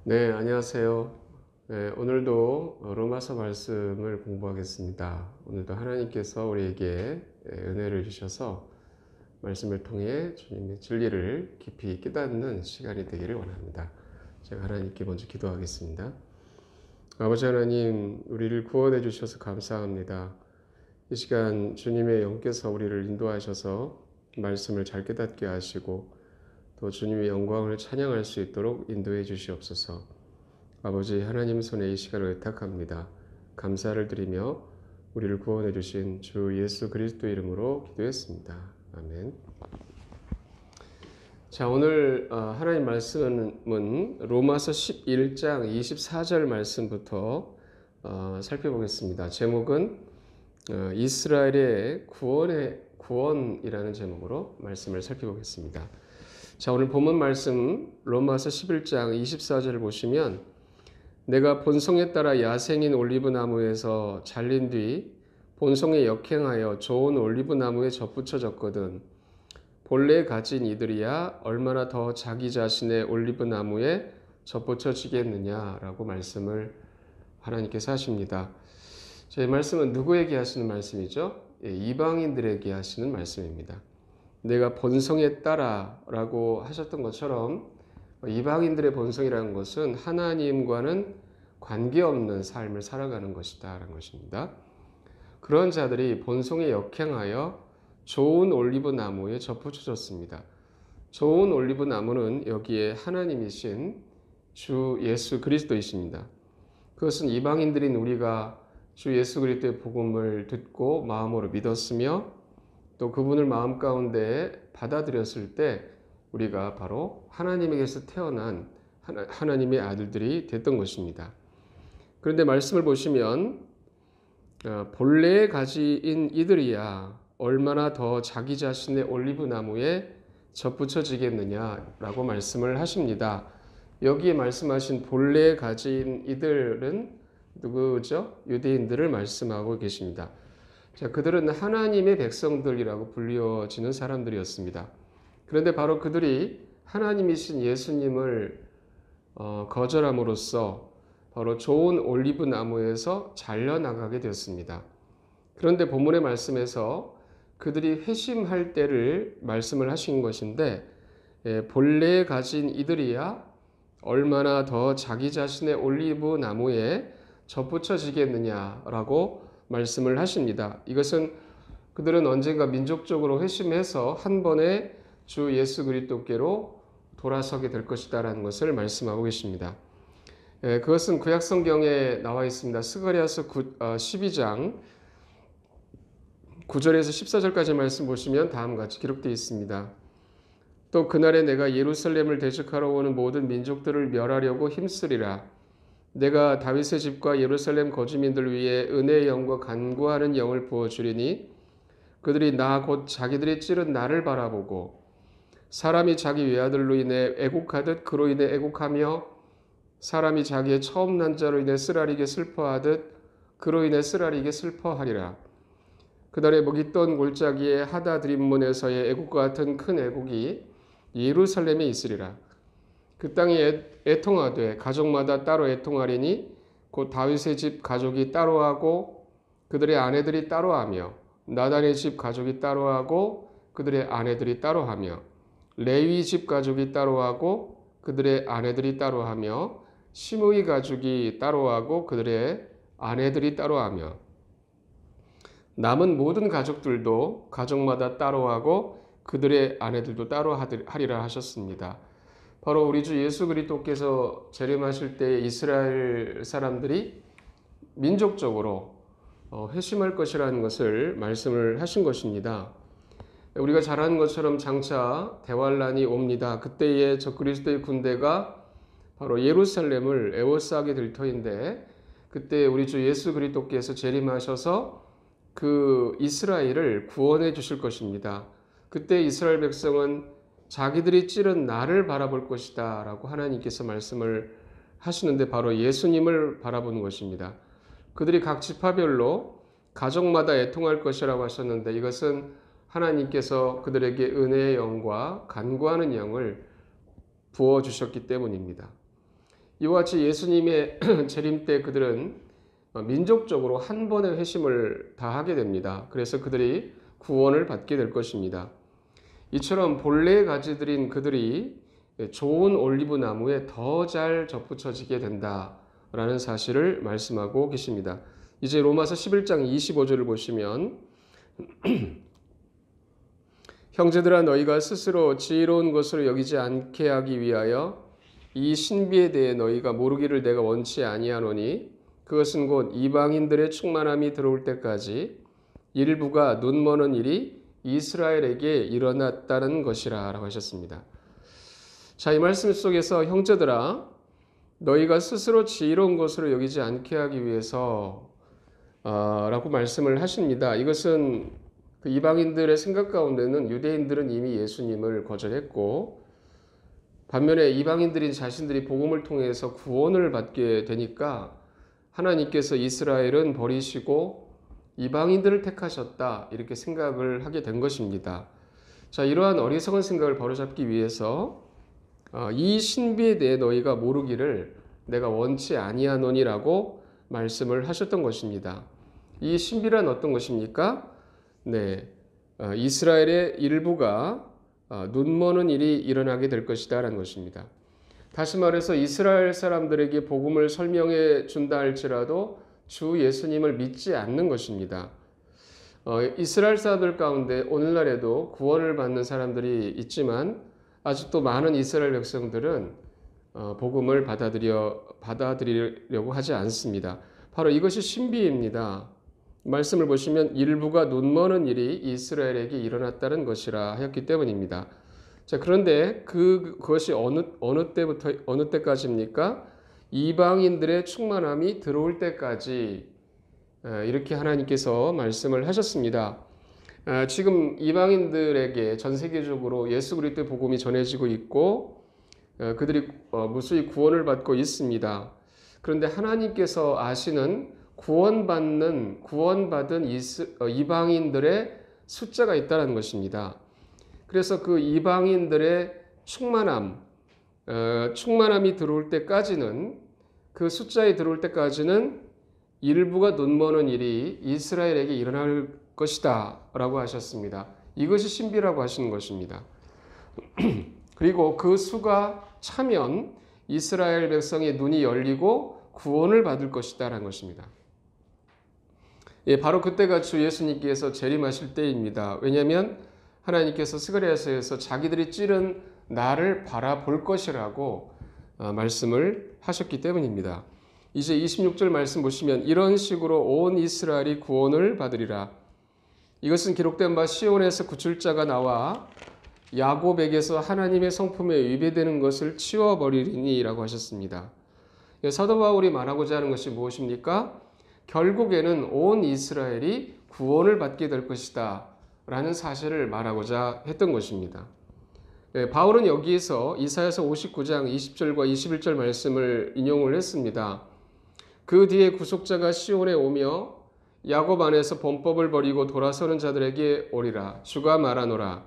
네, 안녕하세요. 네, 오늘도 로마서 말씀을 공부하겠습니다. 오늘도 하나님께서 우리에게 은혜를 주셔서 말씀을 통해 주님의 진리를 깊이 깨닫는 시간이 되기를 원합니다. 제가 하나님께 먼저 기도하겠습니다. 아버지 하나님, 우리를 구원해 주셔서 감사합니다. 이 시간 주님의 영께서 우리를 인도하셔서 말씀을 잘 깨닫게 하시고 또 주님의 영광을 찬양할 수 있도록 인도해 주시옵소서. 아버지 하나님 손에 이 시간을 의탁합니다. 감사를 드리며 우리를 구원해 주신 주 예수 그리스도 이름으로 기도했습니다. 아멘. 자, 오늘 하나님 말씀은 로마서 11장 24절 말씀부터 살펴보겠습니다. 제목은 이스라엘의 구원이라는 제목으로 말씀을 살펴보겠습니다. 자, 오늘 본문 말씀 로마서 11장 24절을 보시면 내가 본성에 따라 야생인 올리브 나무에서 잘린 뒤 본성에 역행하여 좋은 올리브 나무에 접붙여졌거든 본래 가진 이들이야 얼마나 더 자기 자신의 올리브 나무에 접붙여지겠느냐라고 말씀을 하나님께서 하십니다. 이 말씀은 누구에게 하시는 말씀이죠? 이방인들에게 하시는 말씀입니다. 내가 본성에 따라 라고 하셨던 것처럼 이방인들의 본성이라는 것은 하나님과는 관계없는 삶을 살아가는 것이다 라는 것입니다. 그런 자들이 본성에 역행하여 좋은 올리브 나무에 접붙여졌습니다. 좋은 올리브 나무는 여기에 하나님이신 주 예수 그리스도이십니다. 그것은 이방인들인 우리가 주 예수 그리스도의 복음을 듣고 마음으로 믿었으며 또 그분을 마음 가운데 받아들였을 때 우리가 바로 하나님에게서 태어난 하나님의 아들들이 됐던 것입니다. 그런데 말씀을 보시면 본래 가지인 이들이야 얼마나 더 자기 자신의 올리브 나무에 접붙여지겠느냐라고 말씀을 하십니다. 여기에 말씀하신 본래 가진 이들은 누구죠? 유대인들을 말씀하고 계십니다. 자, 그들은 하나님의 백성들이라고 불리워지는 사람들이었습니다. 그런데 바로 그들이 하나님이신 예수님을 거절함으로써 바로 좋은 올리브 나무에서 잘려나가게 되었습니다. 그런데 본문의 말씀에서 그들이 회심할 때를 말씀을 하신 것인데 본래 가진 이들이야 얼마나 더 자기 자신의 올리브 나무에 접붙여지겠느냐라고 말씀을 하십니다. 이것은 그들은 언젠가 민족적으로 회심해서 한 번에 주 예수 그리스도께로 돌아서게 될 것이다라는 것을 말씀하고 계십니다. 그것은 구약 성경에 나와 있습니다. 스가랴서 12장 9절에서 14절까지 말씀 보시면 다음과 같이 기록되어 있습니다. 또 그날에 내가 예루살렘을 대적하러 오는 모든 민족들을 멸하려고 힘쓰리라. 내가 다윗의 집과 예루살렘 거주민들 위에 은혜의 영과 간구하는 영을 부어주리니 그들이 나 곧 자기들이 찌른 나를 바라보고 사람이 자기 외아들로 인해 애곡하듯 그로 인해 애곡하며 사람이 자기의 처음 난 자로 인해 쓰라리게 슬퍼하듯 그로 인해 쓰라리게 슬퍼하리라. 그날에 먹잇던 골짜기에 하다드림문에서의 애곡과 같은 큰 애곡이 예루살렘에 있으리라. 그 땅이 애통하되 가족마다 따로 애통하리니 곧 다윗의 집 가족이 따로하고 그들의 아내들이 따로하며 나단의 집 가족이 따로하고 그들의 아내들이 따로하며 레위 집 가족이 따로하고 그들의 아내들이 따로하며 시므이 가족이 따로하고 그들의 아내들이 따로하며 남은 모든 가족들도 가족마다 따로하고 그들의 아내들도 따로 하리라 하셨습니다. 바로 우리 주 예수 그리스도께서 재림하실 때 이스라엘 사람들이 민족적으로 회심할 것이라는 것을 말씀을 하신 것입니다. 우리가 잘 아는 것처럼 장차 대환란이 옵니다. 그때에 저 그리스도의 군대가 바로 예루살렘을 에워싸게 될 터인데 그때 우리 주 예수 그리스도께서 재림하셔서 그 이스라엘을 구원해 주실 것입니다. 그때 이스라엘 백성은 자기들이 찌른 나를 바라볼 것이다 라고 하나님께서 말씀을 하시는데 바로 예수님을 바라보는 것입니다. 그들이 각 지파별로 가족마다 애통할 것이라고 하셨는데 이것은 하나님께서 그들에게 은혜의 영과 간구하는 영을 부어주셨기 때문입니다. 이와 같이 예수님의 재림 때 그들은 민족적으로 한 번의 회심을 다 하게 됩니다. 그래서 그들이 구원을 받게 될 것입니다. 이처럼 본래의 가지들인 그들이 좋은 올리브 나무에 더 잘 접붙여지게 된다라는 사실을 말씀하고 계십니다. 이제 로마서 11장 25절을 보시면 형제들아 너희가 스스로 지혜로운 것으로 여기지 않게 하기 위하여 이 신비에 대해 너희가 모르기를 내가 원치 아니하노니 그것은 곧 이방인들의 충만함이 들어올 때까지 일부가 눈머는 일이 이스라엘에게 일어났다는 것이라 라고 하셨습니다. 자, 이 말씀 속에서 형제들아 너희가 스스로 지혜로운 것으로 여기지 않게 하기 위해서 라고 말씀을 하십니다. 이것은 그 이방인들의 생각 가운데는 유대인들은 이미 예수님을 거절했고 반면에 이방인들인 자신들이 복음을 통해서 구원을 받게 되니까 하나님께서 이스라엘은 버리시고 이방인들을 택하셨다 이렇게 생각을 하게 된 것입니다. 자, 이러한 어리석은 생각을 바로잡기 위해서 이 신비에 대해 너희가 모르기를 내가 원치 아니하노니라고 말씀을 하셨던 것입니다. 이 신비란 어떤 것입니까? 네, 이스라엘의 일부가 눈머는 일이 일어나게 될 것이다 라는 것입니다. 다시 말해서 이스라엘 사람들에게 복음을 설명해 준다 할지라도 주 예수님을 믿지 않는 것입니다. 이스라엘 사람들 가운데 오늘날에도 구원을 받는 사람들이 있지만 아직도 많은 이스라엘 백성들은 복음을 받아들이려고 하지 않습니다. 바로 이것이 신비입니다. 말씀을 보시면 일부가 눈머는 일이 이스라엘에게 일어났다는 것이라 하였기 때문입니다. 자, 그런데 그것이 어느 때까지입니까? 이방인들의 충만함이 들어올 때까지 이렇게 하나님께서 말씀을 하셨습니다. 지금 이방인들에게 전 세계적으로 예수 그리스도의 복음이 전해지고 있고 그들이 무수히 구원을 받고 있습니다. 그런데 하나님께서 아시는 구원받은 이방인들의 숫자가 있다는 것입니다. 그래서 그 이방인들의 충만함이 들어올 때까지는 그 숫자에 들어올 때까지는 일부가 눈머는 일이 이스라엘에게 일어날 것이다 라고 하셨습니다. 이것이 신비라고 하시는 것입니다. 그리고 그 수가 차면 이스라엘 백성의 눈이 열리고 구원을 받을 것이다 라는 것입니다. 예, 바로 그때가 주 예수님께서 재림하실 때입니다. 왜냐하면 하나님께서 스가랴서에서 자기들이 찌른 나를 바라볼 것이라고 말씀을 하셨기 때문입니다. 이제 26절 말씀 보시면 이런 식으로 온 이스라엘이 구원을 받으리라. 이것은 기록된 바 시온에서 구출자가 나와 야곱에게서 하나님의 성품에 위배되는 것을 치워버리리니 라고 하셨습니다. 사도 바울이 말하고자 하는 것이 무엇입니까? 결국에는 온 이스라엘이 구원을 받게 될 것이다 라는 사실을 말하고자 했던 것입니다. 바울은 여기에서 이사야서 59장 20절과 21절 말씀을 인용을 했습니다. 그 뒤에 구속자가 시온에 오며 야곱 안에서 범법을 버리고 돌아서는 자들에게 오리라. 주가 말하노라.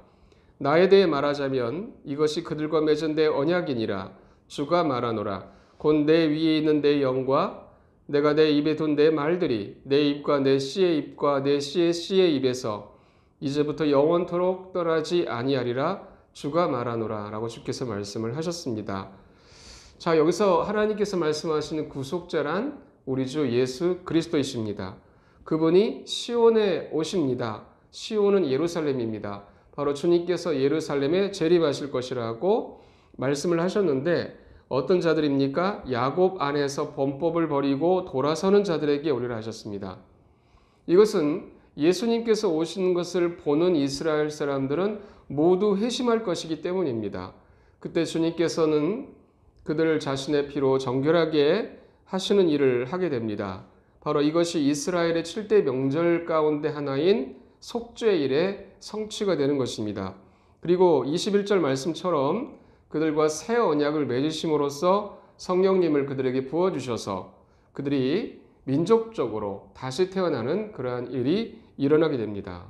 나에 대해 말하자면 이것이 그들과 맺은 내 언약이니라. 주가 말하노라. 곧 내 위에 있는 내 영과 내가 내 입에 둔 내 말들이 내 입과 내 씨의 입과 내 씨의 씨의 입에서 이제부터 영원토록 떠나지 아니하리라. 주가 말하노라 라고 주께서 말씀을 하셨습니다. 자, 여기서 하나님께서 말씀하시는 구속자란 우리 주 예수 그리스도이십니다. 그분이 시온에 오십니다. 시온은 예루살렘입니다. 바로 주님께서 예루살렘에 재림하실 것이라고 말씀을 하셨는데 어떤 자들입니까? 야곱 안에서 범법을 버리고 돌아서는 자들에게 오리라 하셨습니다. 이것은 예수님께서 오시는 것을 보는 이스라엘 사람들은 모두 회심할 것이기 때문입니다. 그때 주님께서는 그들을 자신의 피로 정결하게 하시는 일을 하게 됩니다. 바로 이것이 이스라엘의 7대 명절 가운데 하나인 속죄일의 성취가 되는 것입니다. 그리고 21절 말씀처럼 그들과 새 언약을 맺으심으로써 성령님을 그들에게 부어주셔서 그들이 민족적으로 다시 태어나는 그러한 일이 일어나게 됩니다.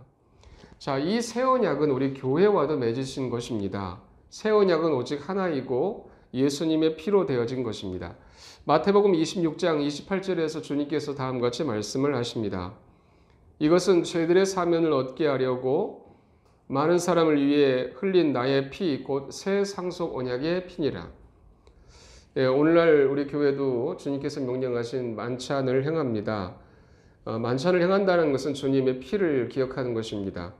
자, 이 새 언약은 우리 교회와도 맺으신 것입니다. 새 언약은 오직 하나이고 예수님의 피로 되어진 것입니다. 마태복음 26장 28절에서 주님께서 다음과 같이 말씀을 하십니다. 이것은 죄들의 사면을 얻게 하려고 많은 사람을 위해 흘린 나의 피 곧 새 상속 언약의 피니라. 오늘날 우리 교회도 주님께서 명령하신 만찬을 행합니다. 만찬을 행한다는 것은 주님의 피를 기억하는 것입니다.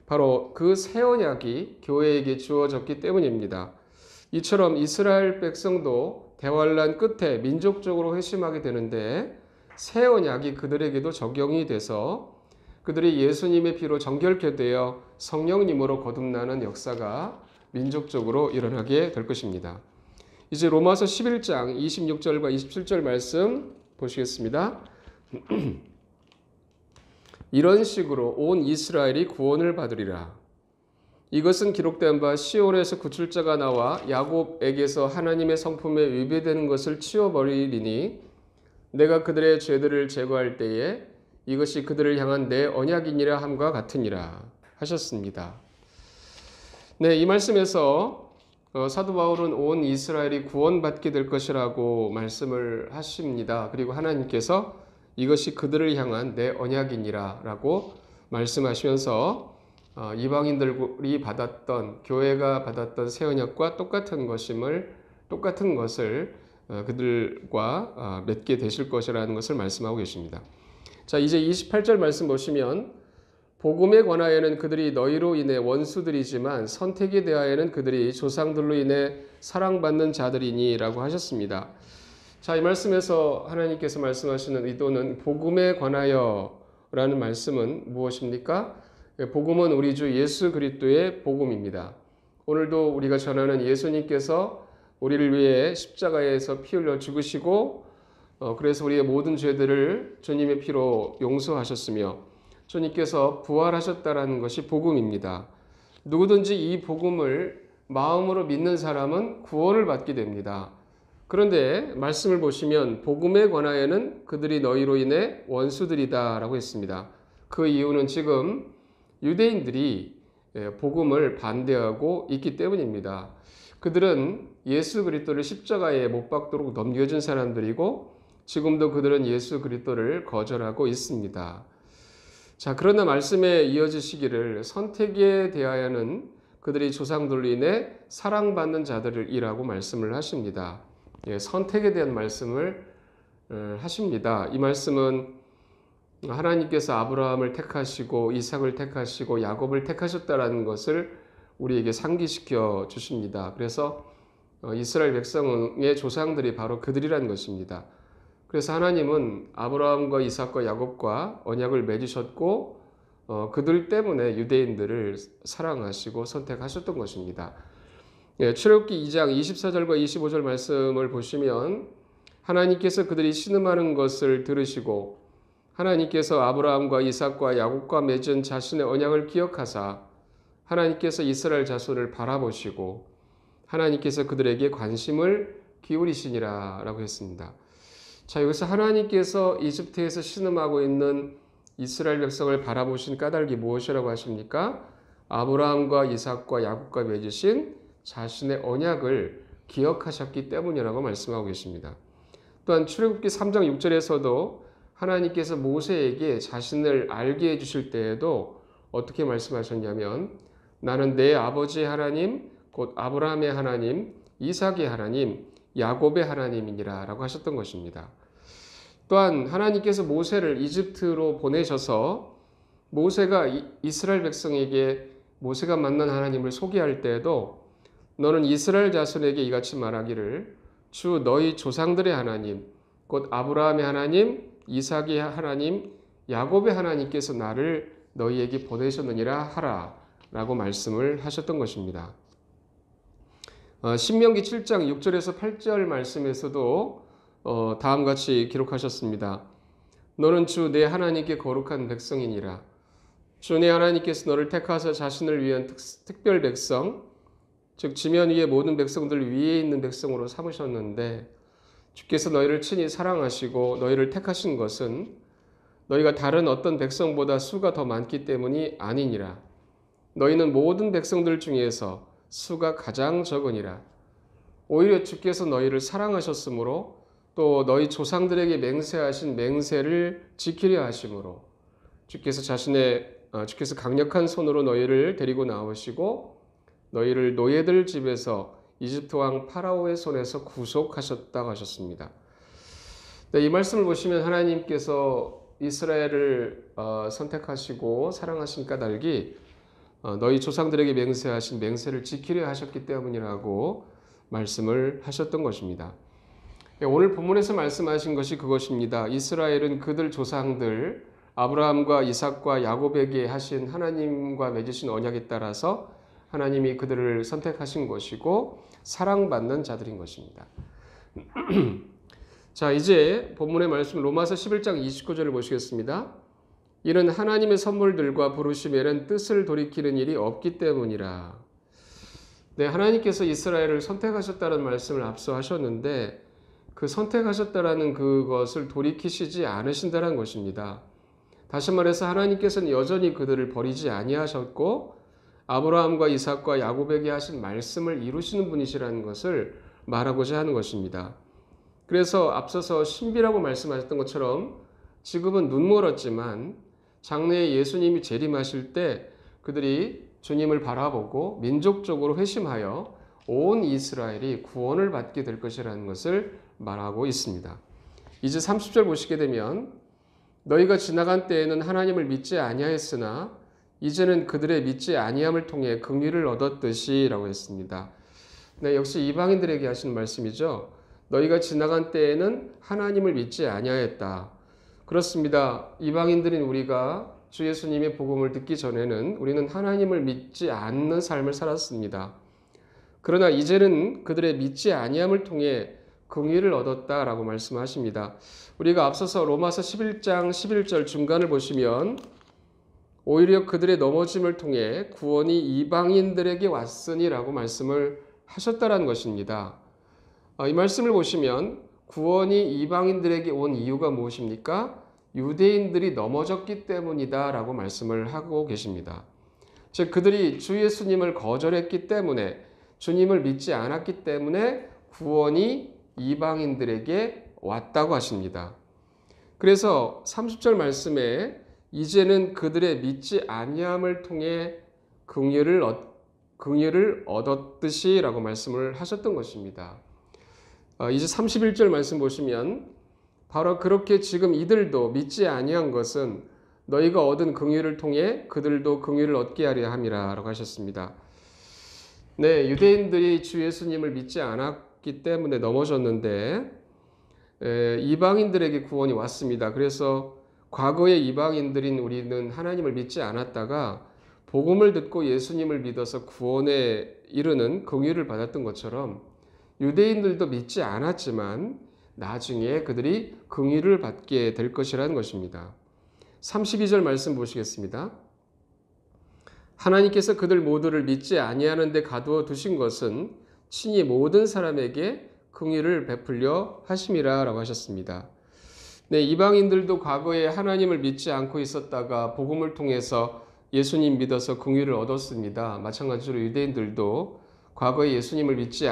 바로 그 새 언약이 교회에게 주어졌기 때문입니다. 이처럼 이스라엘 백성도 대환란 끝에 민족적으로 회심하게 되는데 새 언약이 그들에게도 적용이 돼서 그들이 예수님의 피로 정결케 되어 성령님으로 거듭나는 역사가 민족적으로 일어나게 될 것입니다. 이제 로마서 11장 26절과 27절 말씀 보시겠습니다. 이런 식으로 온 이스라엘이 구원을 받으리라. 이것은 기록된 바 시온에서 구출자가 나와 야곱에게서 하나님의 성품에 위배되는 것을 치워버리리니 내가 그들의 죄들을 제거할 때에 이것이 그들을 향한 내 언약이니라 함과 같으니라 하셨습니다. 네, 이 말씀에서 사도 바울은 온 이스라엘이 구원받게 될 것이라고 말씀을 하십니다. 그리고 하나님께서 이것이 그들을 향한 내 언약이니라 라고 말씀하시면서 이방인들이 받았던, 교회가 받았던 새 언약과 똑같은 것을 그들과 맺게 되실 것이라는 것을 말씀하고 계십니다. 자, 이제 28절 말씀 보시면 복음에 관하여는 그들이 너희로 인해 원수들이지만 선택에 대하여는 그들이 조상들로 인해 사랑받는 자들이니 라고 하셨습니다. 자, 이 말씀에서 하나님께서 말씀하시는 의도는 복음에 관하여 라는 말씀은 무엇입니까? 복음은 우리 주 예수 그리스도의 복음입니다. 오늘도 우리가 전하는 예수님께서 우리를 위해 십자가에서 피 흘려 죽으시고 그래서 우리의 모든 죄들을 주님의 피로 용서하셨으며 주님께서 부활하셨다라는 것이 복음입니다. 누구든지 이 복음을 마음으로 믿는 사람은 구원을 받게 됩니다. 그런데 말씀을 보시면 복음에 관하여는 그들이 너희로 인해 원수들이다 라고 했습니다. 그 이유는 지금 유대인들이 복음을 반대하고 있기 때문입니다. 그들은 예수 그리스도를 십자가에 못 박도록 넘겨준 사람들이고 지금도 그들은 예수 그리스도를 거절하고 있습니다. 자, 그러나 말씀에 이어지시기를 선택에 대하여는 그들이 조상들로 인해 사랑받는 자들이라고 말씀을 하십니다. 선택에 대한 말씀을 하십니다. 이 말씀은 하나님께서 아브라함을 택하시고 이삭을 택하시고 야곱을 택하셨다라는 것을 우리에게 상기시켜 주십니다. 그래서 이스라엘 백성의 조상들이 바로 그들이라는 것입니다. 그래서 하나님은 아브라함과 이삭과 야곱과 언약을 맺으셨고 그들 때문에 유대인들을 사랑하시고 선택하셨던 것입니다. 출애굽기 2장 24절과 25절 말씀을 보시면 하나님께서 그들이 신음하는 것을 들으시고 하나님께서 아브라함과 이삭과 야곱과 맺은 자신의 언약을 기억하사 하나님께서 이스라엘 자손을 바라보시고 하나님께서 그들에게 관심을 기울이시니라 라고 했습니다. 자, 여기서 하나님께서 이집트에서 신음하고 있는 이스라엘 백성을 바라보신 까닭이 무엇이라고 하십니까? 아브라함과 이삭과 야곱과 맺으신 자신의 언약을 기억하셨기 때문이라고 말씀하고 계십니다. 또한 출애굽기 3장 6절에서도 하나님께서 모세에게 자신을 알게 해주실 때에도 어떻게 말씀하셨냐면 나는 내 아버지의 하나님 곧 아브라함의 하나님 이삭의 하나님 야곱의 하나님이니라 라고 하셨던 것입니다. 또한 하나님께서 모세를 이집트로 보내셔서 모세가 이스라엘 백성에게 모세가 만난 하나님을 소개할 때에도 너는 이스라엘 자손에게 이같이 말하기를 주 너희 조상들의 하나님 곧 아브라함의 하나님 이삭의 하나님 야곱의 하나님께서 나를 너희에게 보내셨느니라 하라 라고 말씀을 하셨던 것입니다. 신명기 7장 6절에서 8절 말씀에서도 다음같이 기록하셨습니다. 너는 주 내 하나님께 거룩한 백성이니라. 주 내 하나님께서 너를 택하사 자신을 위한 특별 백성 즉 지면 위의 모든 백성들 위에 있는 백성으로 삼으셨는데 주께서 너희를 친히 사랑하시고 너희를 택하신 것은 너희가 다른 어떤 백성보다 수가 더 많기 때문이 아니니라. 너희는 모든 백성들 중에서 수가 가장 적으니라. 오히려 주께서 너희를 사랑하셨으므로 또 너희 조상들에게 맹세하신 맹세를 지키려 하심으로 주께서 강력한 손으로 너희를 데리고 나오시고 너희를 노예들 집에서 이집트 왕 파라오의 손에서 구속하셨다고 하셨습니다. 네, 이 말씀을 보시면 하나님께서 이스라엘을 선택하시고 사랑하신 까닭이 너희 조상들에게 맹세하신 맹세를 지키려 하셨기 때문이라고 말씀을 하셨던 것입니다. 오늘 본문에서 말씀하신 것이 그것입니다. 이스라엘은 그들 조상들 아브라함과 이삭과 야곱에게 하신 하나님과 맺으신 언약에 따라서 하나님이 그들을 선택하신 것이고 사랑받는 자들인 것입니다. 자, 이제 본문의 말씀 로마서 11장 29절을 보시겠습니다. 이는 하나님의 선물들과 부르심에는 뜻을 돌이키는 일이 없기 때문이라. 네, 하나님께서 이스라엘을 선택하셨다는 말씀을 앞서 하셨는데 그 선택하셨다라는 그것을 돌이키시지 않으신다는 것입니다. 다시 말해서 하나님께서는 여전히 그들을 버리지 아니하셨고 아브라함과 이삭과 야곱에게 하신 말씀을 이루시는 분이시라는 것을 말하고자 하는 것입니다. 그래서 앞서서 신비라고 말씀하셨던 것처럼 지금은 눈멀었지만 장래에 예수님이 재림하실 때 그들이 주님을 바라보고 민족적으로 회심하여 온 이스라엘이 구원을 받게 될 것이라는 것을 말하고 있습니다. 이제 30절 보시게 되면 너희가 지나간 때에는 하나님을 믿지 아니하였으나 이제는 그들의 믿지 아니함을 통해 긍휼을 얻었듯이 라고 했습니다. 네, 역시 이방인들에게 하신 말씀이죠. 너희가 지나간 때에는 하나님을 믿지 아니하였다. 그렇습니다. 이방인들인 우리가 주 예수님의 복음을 듣기 전에는 우리는 하나님을 믿지 않는 삶을 살았습니다. 그러나 이제는 그들의 믿지 아니함을 통해 긍휼을 얻었다라고 말씀하십니다. 우리가 앞서서 로마서 11장 11절 중간을 보시면 오히려 그들의 넘어짐을 통해 구원이 이방인들에게 왔으니라고 말씀을 하셨다라는 것입니다. 이 말씀을 보시면 구원이 이방인들에게 온 이유가 무엇입니까? 유대인들이 넘어졌기 때문이다 라고 말씀을 하고 계십니다. 즉 그들이 주 예수님을 거절했기 때문에 주님을 믿지 않았기 때문에 구원이 이방인들에게 왔다고 하십니다. 그래서 30절 말씀에 이제는 그들의 믿지 아니함을 통해 긍휼을 얻었듯이 라고 말씀을 하셨던 것입니다. 이제 31절 말씀 보시면 바로 그렇게 지금 이들도 믿지 아니한 것은 너희가 얻은 긍휼을 통해 그들도 긍휼을 얻게 하려 함이라 라고 하셨습니다. 네, 유대인들이 주 예수님을 믿지 않았기 때문에 넘어졌는데 이방인들에게 구원이 왔습니다. 그래서 과거의 이방인들인 우리는 하나님을 믿지 않았다가 복음을 듣고 예수님을 믿어서 구원에 이르는 긍휼을 받았던 것처럼 유대인들도 믿지 않았지만 나중에 그들이 긍휼을 받게 될 것이라는 것입니다. 32절 말씀 보시겠습니다. 하나님께서 그들 모두를 믿지 아니하는 데 가두어 두신 것은 친히 모든 사람에게 긍휼을 베풀려 하심이라 라고 하셨습니다. 네, 이방인들도 과거에 하나님을 믿지 않고 있었다가 복음을 통해서 예수님 믿어서 긍휼을 얻었습니다. 마찬가지로 유대인들도 과거에 예수님을 믿지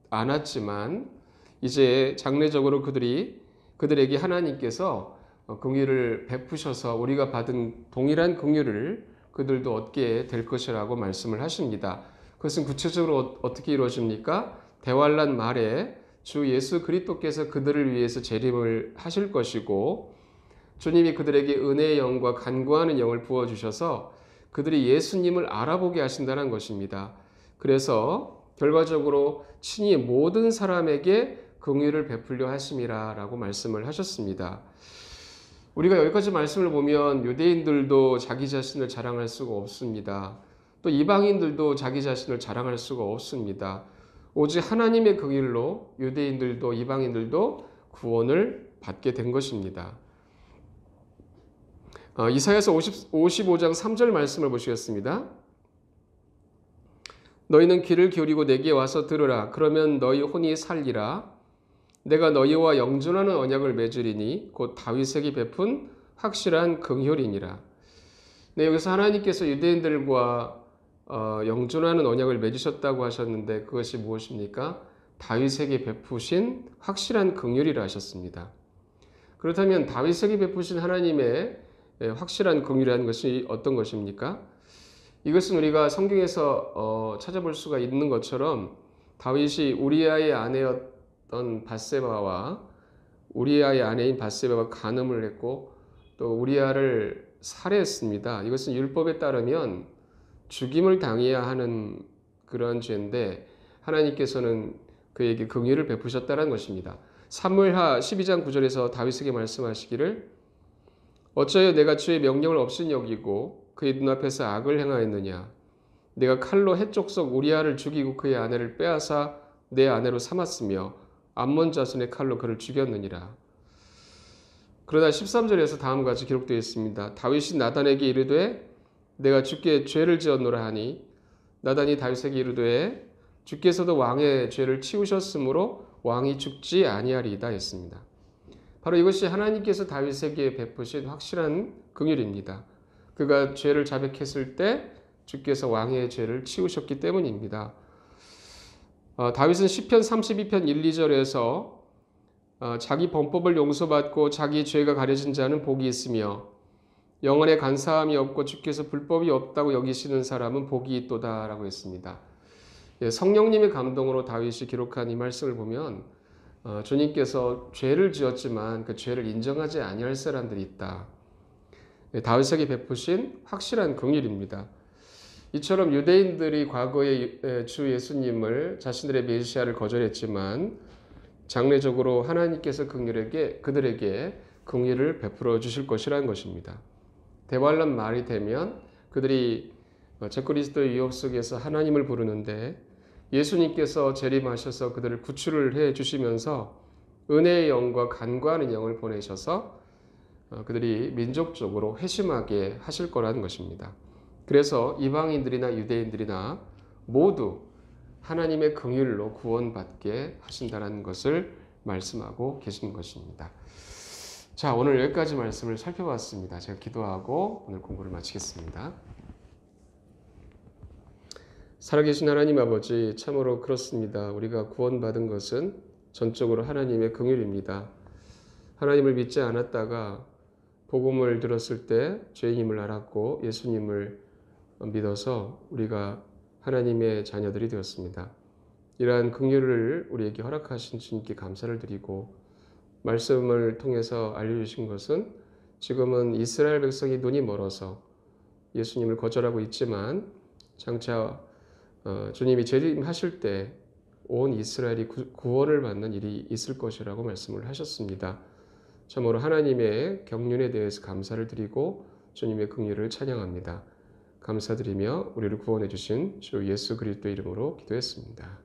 않았지만 이제 장래적으로 그들에게 하나님께서 긍휼을 베푸셔서 우리가 받은 동일한 긍휼을 그들도 얻게 될 것이라고 말씀을 하십니다. 그것은 구체적으로 어떻게 이루어집니까? 대환란 말에 주 예수 그리스도께서 그들을 위해서 재림을 하실 것이고 주님이 그들에게 은혜의 영과 간구하는 영을 부어주셔서 그들이 예수님을 알아보게 하신다는 것입니다. 그래서 결과적으로 친히 모든 사람에게 긍휼을 베풀려 하심이라 라고 말씀을 하셨습니다. 우리가 여기까지 말씀을 보면 유대인들도 자기 자신을 자랑할 수가 없습니다. 또 이방인들도 자기 자신을 자랑할 수가 없습니다. 오직 하나님의 긍휼로 유대인들도 이방인들도 구원을 받게 된 것입니다. 이사야서 55장 3절 말씀을 보시겠습니다. 너희는 귀를 기울이고 내게 와서 들으라. 그러면 너희 혼이 살리라. 내가 너희와 영존하는 언약을 맺으리니 곧 다윗에게 베푼 확실한 긍휼이니라. 네, 여기서 하나님께서 유대인들과 영존하는 언약을 맺으셨다고 하셨는데 그것이 무엇입니까? 다윗에게 베푸신 확실한 긍휼이라 하셨습니다. 그렇다면 다윗에게 베푸신 하나님의 확실한 긍휼이라는 것이 어떤 것입니까? 이것은 우리가 성경에서 찾아볼 수가 있는 것처럼 다윗이 우리아의 아내였던 밧세바와 우리아의 아내인 밧세바와 간음을 했고 또 우리아를 살해했습니다. 이것은 율법에 따르면 죽임을 당해야 하는 그런 죄인데 하나님께서는 그에게 긍휼을 베푸셨다는 것입니다. 사무엘하 12장 9절에서 다윗에게 말씀하시기를 어찌하여 내가 주의 명령을 없인 여기고 그의 눈앞에서 악을 행하였느냐 내가 칼로 해족속 우리아를 죽이고 그의 아내를 빼앗아 내 아내로 삼았으며 암몬 자손의 칼로 그를 죽였느니라. 그러나 13절에서 다음과 같이 기록되어 있습니다. 다윗이 나단에게 이르되 내가 주께 죄를 지었노라 하니 나단이 다윗에게 이르되 주께서도 왕의 죄를 치우셨으므로 왕이 죽지 아니하리이다 했습니다. 바로 이것이 하나님께서 다윗에게 베푸신 확실한 긍휼입니다. 그가 죄를 자백했을 때 주께서 왕의 죄를 치우셨기 때문입니다. 다윗은 시편 32편 1, 2절에서 자기 범법을 용서받고 자기 죄가 가려진 자는 복이 있으며 영원의 간사함이 없고 주께서 불법이 없다고 여기시는 사람은 복이 있도다라고 했습니다. 성령님의 감동으로 다윗이 기록한 이 말씀을 보면 주님께서 죄를 지었지만 그 죄를 인정하지 아니할 사람들이 있다. 다윗에게 베푸신 확실한 긍휼입니다. 이처럼 유대인들이 과거에 주 예수님을 자신들의 메시아를 거절했지만 장래적으로 하나님께서 그들에게 긍휼을 베풀어 주실 것이라는 것입니다. 대환란 말이 되면 그들이 적그리스도의 유혹 속에서 하나님을 부르는데 예수님께서 재림하셔서 그들을 구출을 해 주시면서 은혜의 영과 간과하는 영을 보내셔서 그들이 민족적으로 회심하게 하실 거라는 것입니다. 그래서 이방인들이나 유대인들이나 모두 하나님의 긍휼로 구원받게 하신다는 것을 말씀하고 계신 것입니다. 자, 오늘 여기까지 말씀을 살펴봤습니다. 제가 기도하고 오늘 공부를 마치겠습니다. 살아계신 하나님 아버지, 참으로 그렇습니다. 우리가 구원받은 것은 전적으로 하나님의 긍휼입니다. 하나님을 믿지 않았다가 복음을 들었을 때 죄인임을 알았고 예수님을 믿어서 우리가 하나님의 자녀들이 되었습니다. 이러한 긍휼을 우리에게 허락하신 주님께 감사를 드리고 말씀을 통해서 알려주신 것은 지금은 이스라엘 백성이 눈이 멀어서 예수님을 거절하고 있지만 장차 주님이 재림하실 때 온 이스라엘이 구원을 받는 일이 있을 것이라고 말씀을 하셨습니다. 참으로 하나님의 경륜에 대해서 감사를 드리고 주님의 긍휼을 찬양합니다. 감사드리며 우리를 구원해 주신 주 예수 그리스도의 이름으로 기도했습니다.